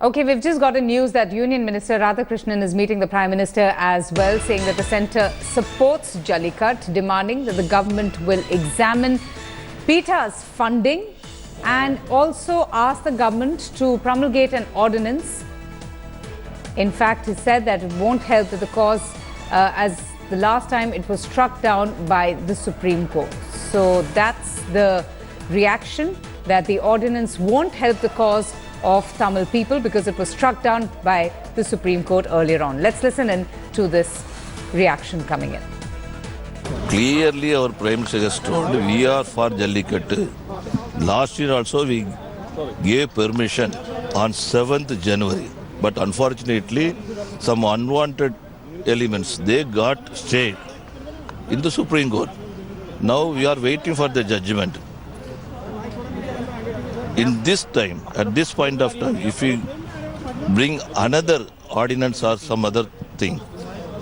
Okay, we've just got a news that Union Minister Radhakrishnan is meeting the Prime Minister as well, saying that the centre supports Jallikattu, demanding that the government will examine PETA's funding and also ask the government to promulgate an ordinance. In fact, he said that it won't help the cause as the last time it was struck down by the Supreme Court. So that's the reaction, that the ordinance won't help the cause of Tamil people because it was struck down by the Supreme Court earlier on. Let's listen in to this reaction coming in. Clearly our Prime Minister has told we are for Jallikattu. Last year also we gave permission on 7th January. But unfortunately some unwanted elements, they got stayed in the Supreme Court. Now we are waiting for the judgment. In this time, at this point of time, if we bring another ordinance or some other thing,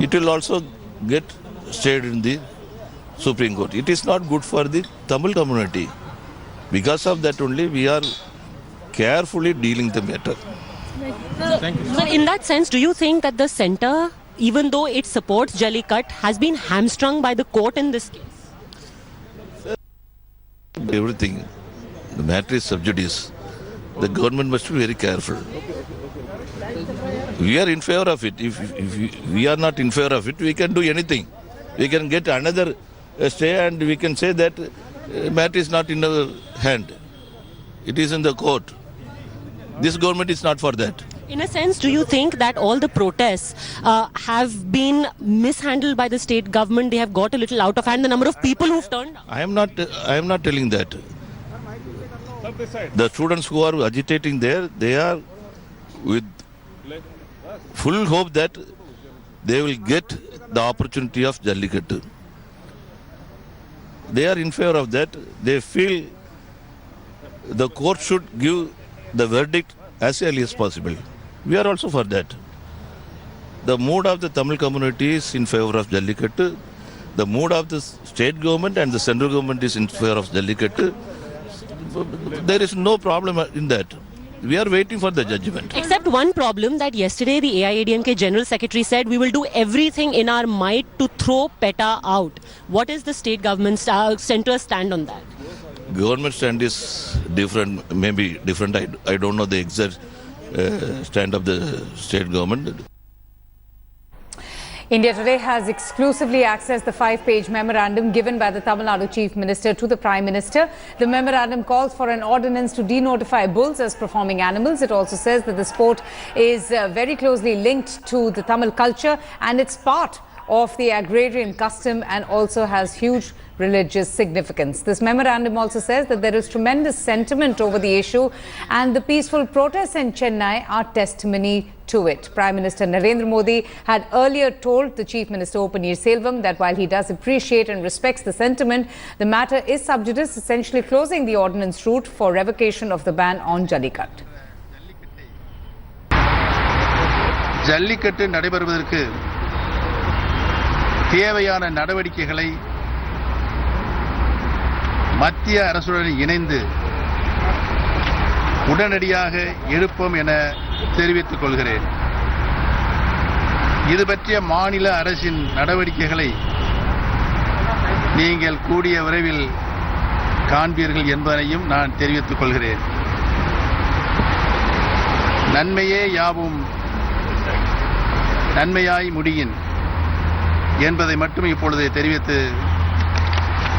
it will also get stayed in the Supreme Court. It is not good for the Tamil community. Because of that only, we are carefully dealing the matter. So in that sense, do you think that the centre, even though it supports Jallikattu, has been hamstrung by the court in this case? Everything. The matter is sub judice. The government must be very careful. We are in favor of it. If we are not in favor of it, we can do anything. We can get another stay and we can say that matter is not in our hand. It is in the court. This government is not for that. In a sense, do you think that all the protests have been mishandled by the state government? They have got a little out of hand, the number of people who've turned up? I am not telling that. The students who are agitating there, they are with full hope that they will get the opportunity of Jallikattu. They are in favor of that. They feel the court should give the verdict as early as possible. We are also for that. The mood of the Tamil community is in favor of Jallikattu. The mood of the state government and the central government is in favor of Jallikattu. There is no problem in that. We are waiting for the judgment. Except one problem, that yesterday the AIADMK General Secretary said we will do everything in our might to throw PETA out. What is the state government's centre stand on that? Government stand is different, maybe different. I don't know the exact stand of the state government. India Today has exclusively accessed the 5-page memorandum given by the Tamil Nadu Chief Minister to the Prime Minister. The memorandum calls for an ordinance to denotify bulls as performing animals. It also says that the sport is very closely linked to the Tamil culture and it's part of the agrarian custom and also has huge religious significance. This memorandum also says that there is tremendous sentiment over the issue and the peaceful protests in Chennai are testimony to it. Prime Minister Narendra Modi had earlier told the Chief Minister O. Paneerselvam that while he does appreciate and respects the sentiment, the matter is sub judice, essentially closing the ordinance route for revocation of the ban on Jallikattu. Jallikattu நடைபெறுவதற்கு தேவையான நடவடிக்கைகளை மத்திய அரசுடன் இணைந்து உடனடியாக எடுப்போம் என தெரிவித்துக் கொள்கிறேன். இது பற்றிய மாநில அரசின் நடவடிக்கைகளை நீங்கள் கூடிய விரைவில் காண்பீர்கள் என்பதையும் நான் தெரிவித்துக் கொள்கிறேன். நன்மையே யாவும் நன்மையாய் முடியின் என்பதை மட்டும் இப்பொழுது தெரிவித்து,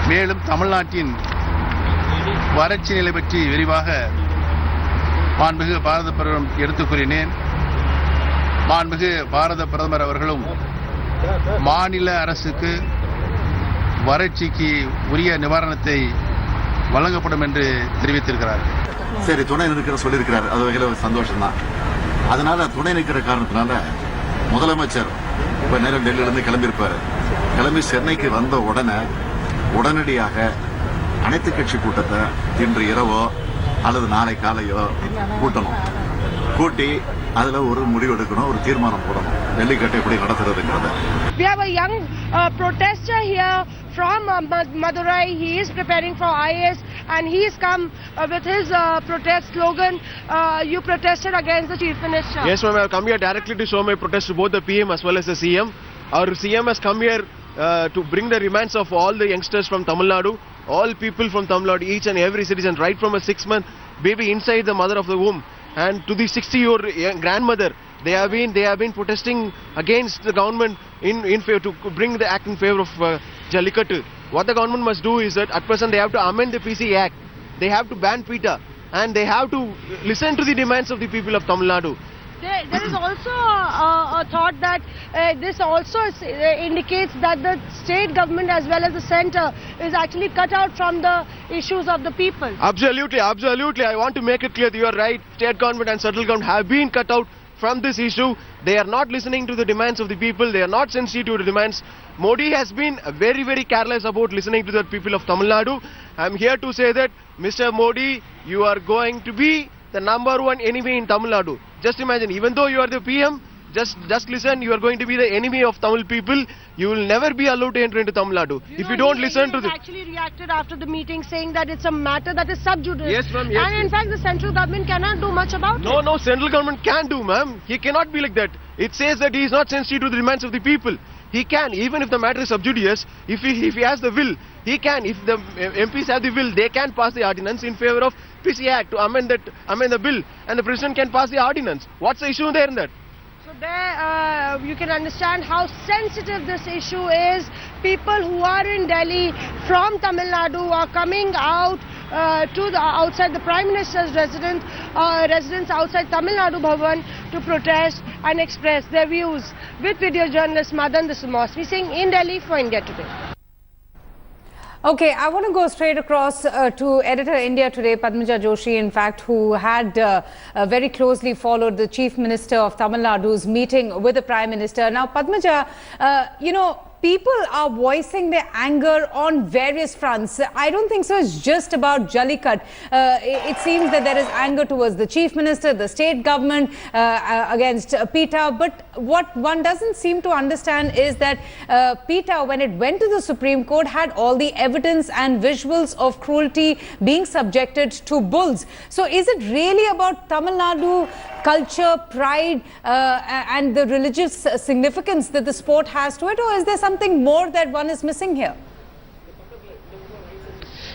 மேலும் தமிழ்நாட்டின் வறட்சி நிலை பற்றி விரிவாக மாண்புமிகு பாரத பிரதமர் எடுத்துக் கூறினேன். மாண்புமிகு பாரத பிரதமர் அவர்களும் மாநில அரசுக்கு வறட்சிக்கு உரிய நிவாரணத்தை வழங்கப்படும் என்று தெரிவித்திருக்கிறார். சரி, துணை நிற்கிற சொல்லியிருக்கிறார், அது வகையில் சந்தோஷம்தான். அதனால துணை நிற்கிற காரணத்தினால முதலமைச்சர் இப்போ நேரம் டெல்லியிலிருந்து கிளம்பியிருப்பார். கிளம்பி சென்னைக்கு வந்த உடனடியாக அனைத்து கட்சி கூட்டத்தை இன்று இரவோ அல்லது நாளை காலையோ கூட்டணும். கூட்டி அதில் ஒரு முடிவு எடுக்கணும், ஒரு தீர்மானம் போடணும் ஜல்லிக்கட்டை எப்படி நடத்துறதுங்கிறத. We have a young protester here from Madurai. He is preparing for IAS and he's come with his protest slogan. You protested against the Chief Minister. Yes, ma'am. I have come here directly to show my protest to both the PM as well as the CM. Our CM has come here to bring the demands of all the youngsters from Tamil Nadu, all people from Tamil Nadu, each and every citizen, right from a 6-month baby inside the mother of the womb and to the 60-year grandmother. They have been protesting against the government in favor to bring the act in favor of Jallikattu. What the government must do is that at present they have to amend the PC Act. They have to ban PETA and they have to listen to the demands of the people of Tamil Nadu. There is also a thought that this also indicates that the state government as well as the centre is actually cut out from the issues of the people. Absolutely. I want to make it clear that you are right. State government and central government have been cut out from this issue. They are not listening to the demands of the people. They are not sensitive to the demands. Modi has been very, very careless about listening to the people of Tamil Nadu. I am here to say that Mr. Modi, you are going to be the #1 enemy in Tamil Nadu. Just imagine, even though you are the PM, just listen, you are going to be the enemy of Tamil people. You will never be allowed to enter into Tamil Nadu. If you don't listen to the... He actually reacted after the meeting saying that it's a matter that is sub judice. Yes, ma'am. Yes, and in fact, the central government cannot do much about it. No, central government can do, ma'am. He cannot be like that. It says that he is not sensitive to the demands of the people. He can, even if the matter is sub judice, if he has the will, he can. If the MPs have the will, they can pass the ordinance in favor of PC Act to amend the bill, and the president can pass the ordinance. What's the issue there in that? So there you can understand how sensitive this issue is. People who are in Delhi from Tamil Nadu are coming out outside the Prime Minister's residence outside Tamil Nadu Bhavan to protest and express their views. With video journalist Madan Dasumosmi Singh in Delhi for India Today. Okay, I want to go straight across to Editor India Today, Padmaja Joshi, in fact, who had very closely followed the Chief Minister of Tamil Nadu's meeting with the Prime Minister. Now, Padmaja, people are voicing their anger on various fronts. I don't think so it's just about Jallikat. It seems that there is anger towards the Chief Minister, the state government, against PETA. But what one doesn't seem to understand is that PETA, when it went to the Supreme Court, had all the evidence and visuals of cruelty being subjected to bulls. So is it really about Tamil Nadu culture, pride, and the religious significance that the sport has to it, or is there something more that one is missing here?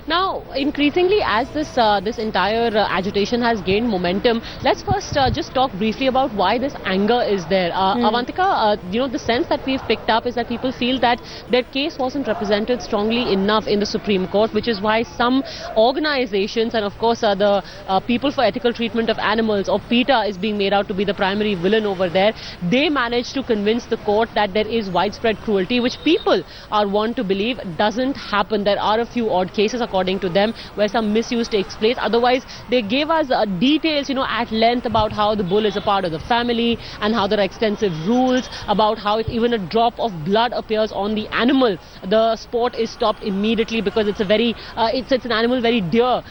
Now, increasingly, as this entire agitation has gained momentum, let's first just talk briefly about why this anger is there. Avantika, the sense that we've picked up is that people feel that their case wasn't represented strongly enough in the Supreme Court, which is why some organizations and, of course, the People for Ethical Treatment of Animals, or PETA, is being made out to be the primary villain over there. They managed to convince the court that there is widespread cruelty, which people are want to believe doesn't happen. There are a few odd cases, according to them, where some misuse takes place. Otherwise, they gave us details, at length about how the bull is a part of the family and how there are extensive rules about how if even a drop of blood appears on the animal, the sport is stopped immediately because it's a very, it's an animal very dear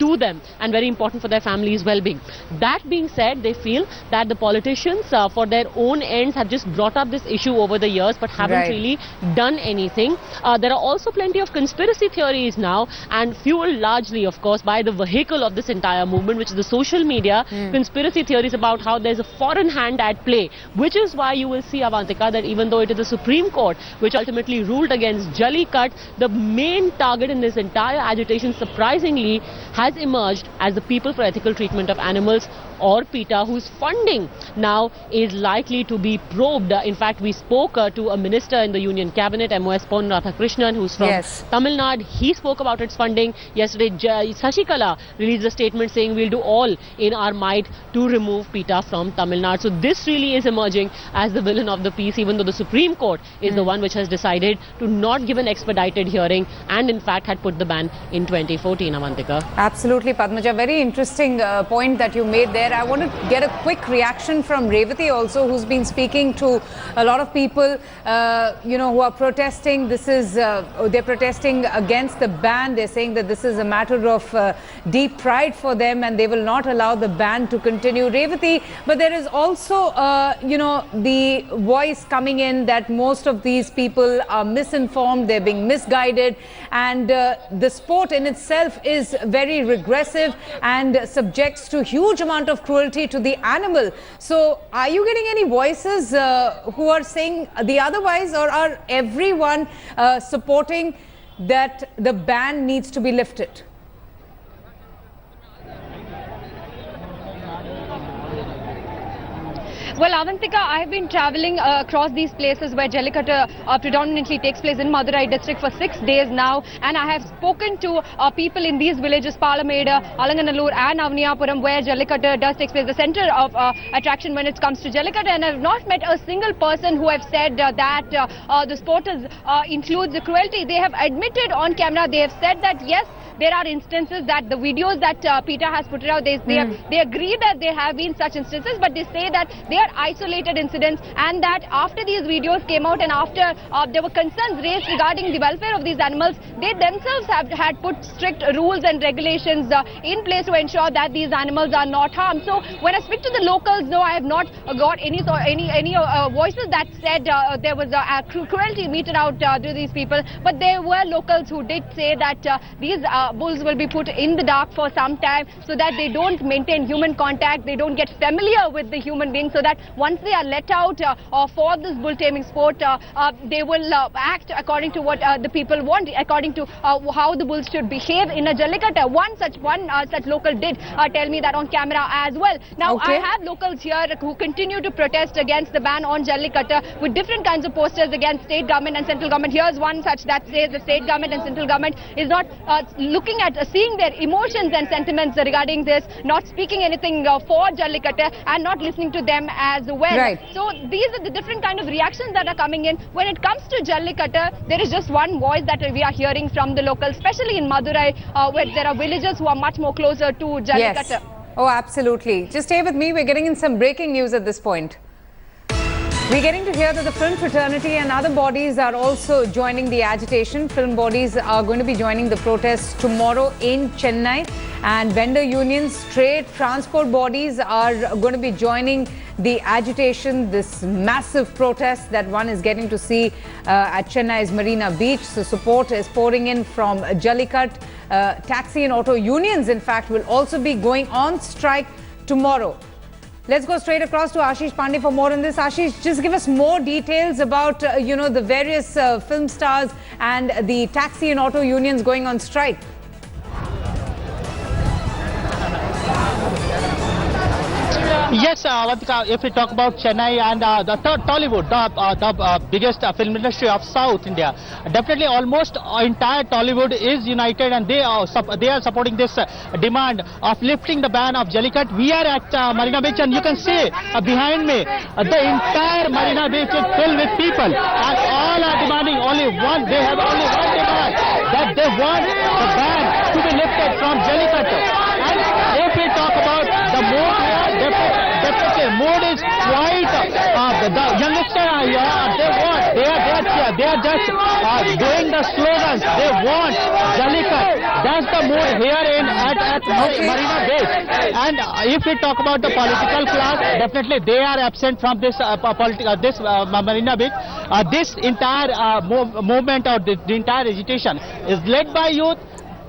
to them and very important for their family's well-being. That being said, they feel that the politicians, for their own ends, have just brought up this issue over the years but haven't really done anything. There are also plenty of conspiracy theories now, and fueled largely, of course, by the vehicle of this entire movement, which is the social media. Conspiracy theories about how there's a foreign hand at play, which is why you will see, Avantika, that even though it is the Supreme Court which ultimately ruled against Jallikat, the main target in this entire agitation, surprisingly, has emerged as the People for Ethical Treatment of Animals, or PETA, whose funding now is likely to be probed. In fact, we spoke to a minister in the Union Cabinet, MOS Pon Radhakrishnan, who's from Tamil Nadu. He spoke about its funding. Yesterday, Sashikala released a statement saying we'll do all in our might to remove PETA from Tamil Nadu. So this really is emerging as the villain of the piece, even though the Supreme Court is the one which has decided to not give an expedited hearing and in fact had put the ban in 2014, Avantika. Absolutely, Padmaja. Very interesting point that you made there. I want to get a quick reaction from Revati also, who's been speaking to a lot of people, who are protesting. This is, they're protesting against the ban ban. They're saying that this is a matter of deep pride for them and they will not allow the ban to continue. Revati, but there is also, the voice coming in that most of these people are misinformed, they're being misguided, and the sport in itself is very regressive and subjects to huge amount of cruelty to the animal. So are you getting any voices who are saying the otherwise, or are everyone supporting that the ban needs to be lifted? Well, Avantika, I have been travelling across these places where Jallikattu predominantly takes place in Madurai district for 6 days now, and I have spoken to people in these villages, Palameda, Alanganallur and Avniyapuram, where Jallikattu does take place, the centre of attraction when it comes to Jallikattu, and I have not met a single person who have said that the sport includes the cruelty. They have admitted on camera, they have said that yes, there are instances that the videos that PETA has put out, they agree that there have been such instances, but they say that they are isolated incidents, and that after these videos came out and after there were concerns raised regarding the welfare of these animals, they themselves had put strict rules and regulations in place to ensure that these animals are not harmed. So when I speak to the locals, no, I have not got any voices that said there was cruelty meted out to these people, but there were locals who did say that these bulls will be put in the dark for some time so that they don't maintain human contact, they don't get familiar with the human being, so that once they are let out for this bull taming sport, they will act according to what the people want, according to how the bulls should behave in a Jallikattu. One such local did tell me that on camera as well. Now, I have locals here who continue to protest against the ban on Jallikattu with different kinds of posters against state government and central government. Here's one such that says the state government and central government is not looking at seeing their emotions and sentiments regarding this, not speaking anything for Jallikattu and not listening to them as well. Right. So these are the different kind of reactions that are coming in. When it comes to Jallikattu, there is just one voice that we are hearing from the locals, especially in Madurai, where there are villages who are much more closer to Jallikattu. Yes. Oh, absolutely. Just stay with me. We're getting in some breaking news at this point. We're getting to hear that the film fraternity and other bodies are also joining the agitation. Film bodies are going to be joining the protest tomorrow in Chennai, and vendor unions, trade, transport bodies are going to be joining the agitation, this massive protest that one is getting to see at Chennai's Marina Beach. So support is pouring in from Jallikattu. Taxi and auto unions, in fact, will also be going on strike tomorrow. Let's go straight across to Ashish Pandey for more on this. Ashish, just give us more details about, the various film stars and the taxi and auto unions going on strike. Yes, Avantika, if we talk about Chennai and the Tollywood, the biggest film industry of South India, definitely almost entire Tollywood is united, and they are supporting this demand of lifting the ban of Jallikattu. We are at Marina Beach, and you can see behind me, the entire Marina Beach is filled with people, and all are demanding only one. They have only one demand, that they want the ban to be lifted from Jallikattu. And if we talk about the mood, definitely mood is quite, the youngsters are here, they are just doing the slogans. They want Jallikattu. That's the mood here at Marina Beach. And if we talk about the political class, definitely they are absent from this Marina Beach. This entire movement or the entire agitation is led by youth.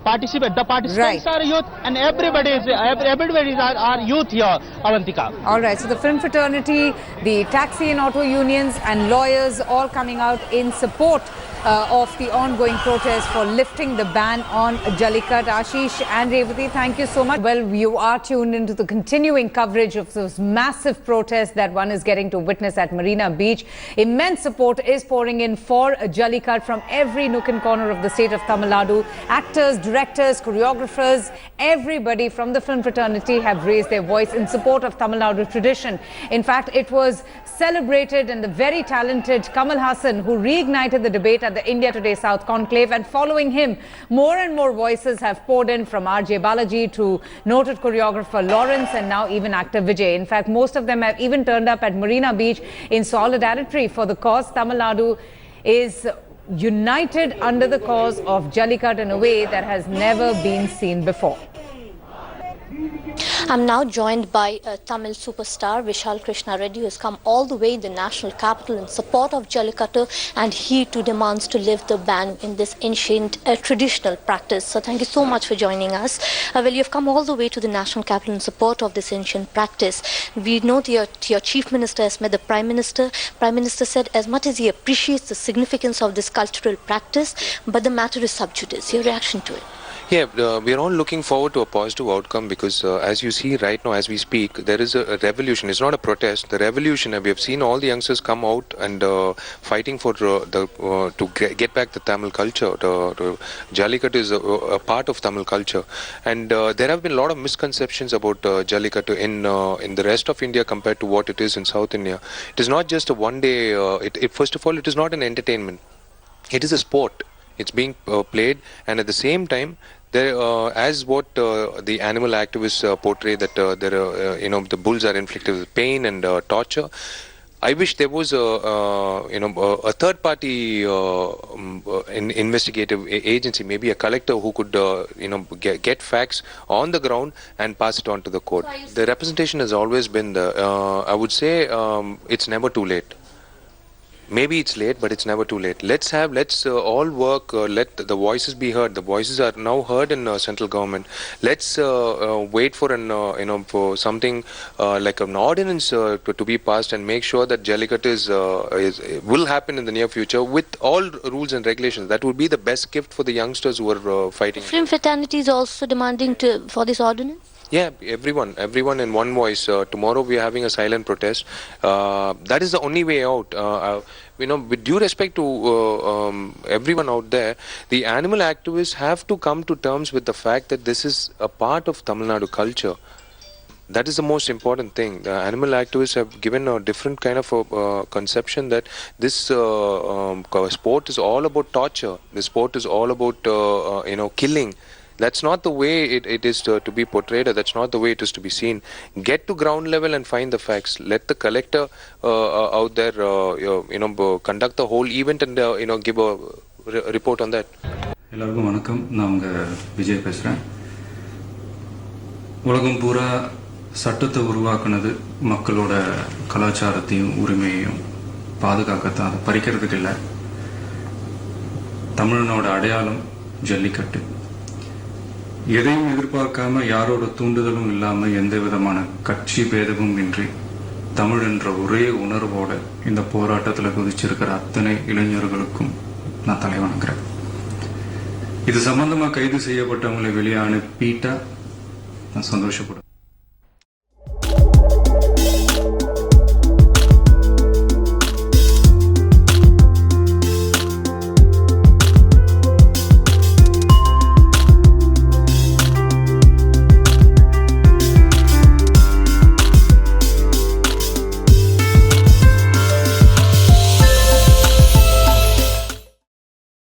The participants are youth, and everybody is our youth here, Avantika. All right, so the film fraternity, the taxi and auto unions and lawyers all coming out in support of the ongoing protest for lifting the ban on Jallikattu. Ashish and Revati, thank you so much. Well, you are tuned into the continuing coverage of those massive protests that one is getting to witness at Marina Beach. Immense support is pouring in for Jallikattu from every nook and corner of the state of Tamil Nadu. Actors, directors, choreographers, everybody from the film fraternity have raised their voice in support of Tamil Nadu tradition. In fact, it was celebrated, and the very talented Kamal Haasan, who reignited the debate at the India Today South Conclave, and following him, more and more voices have poured in, from RJ Balaji to noted choreographer Lawrence, and now even actor Vijay. In fact, most of them have even turned up at Marina Beach in solidarity for the cause. Tamil Nadu is united under the cause of Jallikattu in a way that has never been seen before. I'm now joined by Tamil superstar Vishal Krishna Reddy, who has come all the way in the national capital in support of Jallikattu, and he too demands to lift the ban in this ancient traditional practice. So thank you so much for joining us. Well, you've come all the way to the national capital in support of this ancient practice. We know that your chief minister has met the prime minister. Prime minister said as much as he appreciates the significance of this cultural practice, but the matter is sub judice. Your reaction to it? Yeah, we are all looking forward to a positive outcome because as you see right now as we speak, there is a revolution. It's not a protest. The revolution, we have seen all the youngsters come out and fighting for to get back the Tamil culture. Jallikattu is a part of Tamil culture, and there have been a lot of misconceptions about Jallikattu in the rest of India compared to what it is in South India. It is not just a one day. First of all, it is not an entertainment. It is a sport. It's being played, and at the same time, there, as what the animal activists portray, that the bulls are inflicted with pain and torture. I wish there was a third-party investigative agency, maybe a collector who could get facts on the ground and pass it on to the court. The representation has always been there. I would say it's never too late. Maybe it's late, but it's never too late. Let's all work. Let the voices be heard. The voices are now heard in central government. Let's wait for for something like an ordinance to be passed and make sure that Jallikattu will happen in the near future with all rules and regulations. That would be the best gift for the youngsters who are fighting. Film fraternity is also demanding for this ordinance. Yeah, everyone in one voice. Tomorrow we are having a silent protest. That is the only way out. With due respect to everyone out there, the animal activists have to come to terms with the fact that this is a part of Tamil Nadu culture. That is the most important thing. The animal activists have given a different kind of conception that this sport is all about torture. This sport is all about killing. That's not the way it is to be portrayed, or that's not the way it is to be seen. Get to ground level and find the facts. Let the collector out there, conduct the whole event and give a report on that. எல்லாருக்கும் வணக்கம். நான் உங்கள் விஜய் பேசுகிறேன். உலகம் பூரா சட்டத்தை உருவாக்குனது மக்களோட கலாச்சாரத்தையும் உரிமையையும் பாதுகாக்கத்தான், அதை பறிக்கிறதுக்கு இல்லை. தமிழனோட அடையாளம் ஜல்லிக்கட்டு. எதையும் எதிர்பார்க்காம, யாரோட தூண்டுதலும் இல்லாம, எந்த விதமான கட்சி பேதமும் இன்றி தமிழ் என்ற ஒரே உணர்வோட இந்த போராட்டத்தில் குதிச்சிருக்கிற அத்தனை இளைஞர்களுக்கும் நான் தலை வணங்குறேன். இது சம்பந்தமா கைது செய்யப்பட்டவங்களை வெளியே அனுப்பிட்டா நான் சந்தோஷப்படுறேன்.